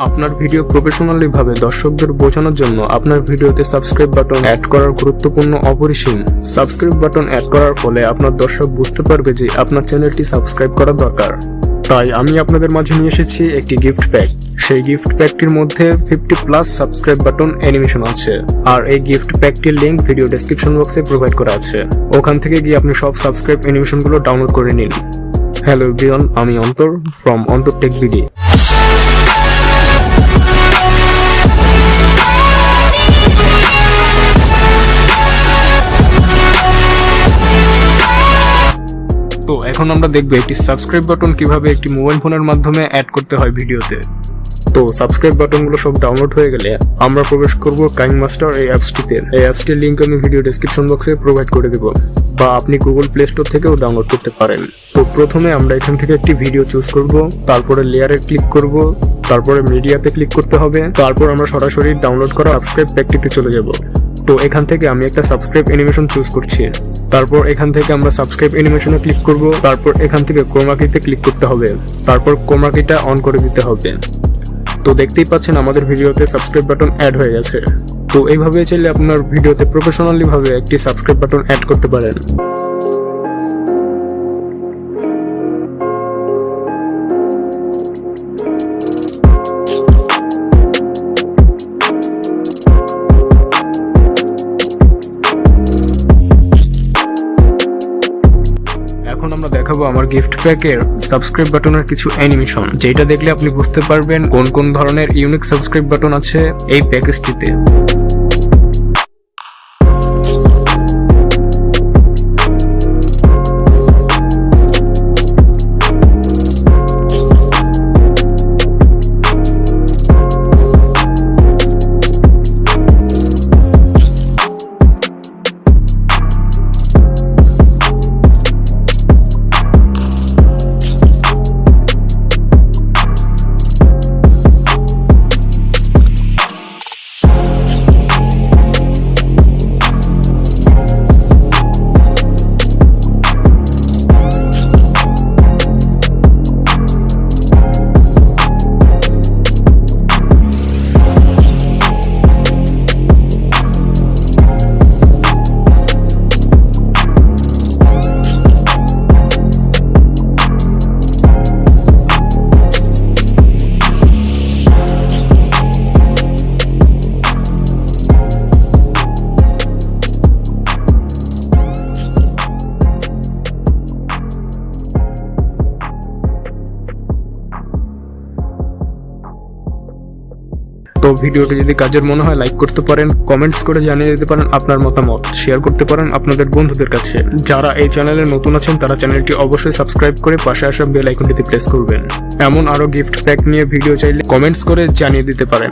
আপনার video professionally ভাবে দর্শকদের বোঝানোর জন্য আপনার ভিডিওতে সাবস্ক্রাইব বাটন অ্যাড করার গুরুত্বপূর্ণ অপরিসীম। সাবস্ক্রাইব বাটন অ্যাড করার ফলে আপনার দর্শক বুঝতে পারবে যে আপনার চ্যানেলটি সাবস্ক্রাইব করা দরকার। তাই আমি আপনাদের মাঝে নিয়ে এসেছি একটি গিফট প্যাক। সেই গিফট প্যাকটির মধ্যে 50+ সাবস্ক্রাইব বাটন অ্যানিমেশন আছে, আর এই গিফট প্যাকটির লিংক ভিডিও ডেসক্রিপশন বক্সে প্রোভাইড করা আছে। ওখান থেকে গিয়ে আপনি সব সাবস্ক্রাইব অ্যানিমেশনগুলো ডাউনলোড করে নিন। হ্যালো এভরিওয়ান, আমি অন্তর ফ্রম অন্তর টেক বিডি। তো এখন আমরা দেখব একটি সাবস্ক্রাইব বাটন কিভাবে একটি মোবাইল ফোনের মাধ্যমে অ্যাড করতে হয় ভিডিওতে। তো সাবস্ক্রাইব বাটনগুলো সব ডাউনলোড হয়ে গেলে আমরা প্রবেশ করব কাইনমাস্টার এই অ্যাপসটিতে। এই অ্যাপসটির লিংক আমি ভিডিও ডেসক্রিপশন বক্সে প্রোভাইড করে দেব, বা আপনি গুগল প্লে স্টোর থেকেও ডাউনলোড করতে পারেন। তো প্রথমে আমরা এখান থেকে একটি ভিডিও চুজ করব, তারপরে লেয়ারে ক্লিক করব, তারপরে মিডিয়াতে ক্লিক করতে হবে, তারপর আমরা সরাসরি ডাউনলোড করা সাবস্ক্রাইব প্যাকটিতে চলে যাব। তো এখান থেকে আমি একটা সাবস্ক্রাইব অ্যানিমেশন চুজ করছি। তারপর এখান থেকে আমরা সাবস্ক্রাইব অ্যানিমেশনে ক্লিক করব, তারপর এখান থেকে ক্রোমা কিতে ক্লিক করতে হবে, তারপর ক্রোমা কিটা অন করে দিতে হবে। তো দেখতেই পাচ্ছেন আমাদের ভিডিওতে সাবস্ক্রাইব বাটন অ্যাড হয়ে গেছে। তো এইভাবে চাইলে আপনার ভিডিওতে প্রফেশনালি ভাবে একটি সাবস্ক্রাইব বাটন অ্যাড করতে পারেন। এখন আমরা দেখাবো আমার গিফট প্যাকের সাবস্ক্রাইব বাটনের কিছু অ্যানিমেশন, যেটা দেখলে আপনি বুঝতে পারবেন কোন কোন ধরনের ইউনিক সাবস্ক্রাইব বাটন আছে এই প্যাকেজটিতে। তো ভিডিওটি যদি কাজের মনে হয় লাইক করতে পারেন, কমেন্টস করে জানিয়ে দিতে পারেন আপনার মতামত, শেয়ার করতে পারেন আপনাদের বন্ধুদের কাছে। যারা এই চ্যানেলে নতুন আছেন তারা চ্যানেলটি অবশ্যই সাবস্ক্রাইব করে পাশে আসা বেল আইকনটিতে প্রেস করবেন। এমন আরো গিফট প্যাক নিয়ে ভিডিও চাইলে কমেন্টস করে জানিয়ে দিতে পারেন।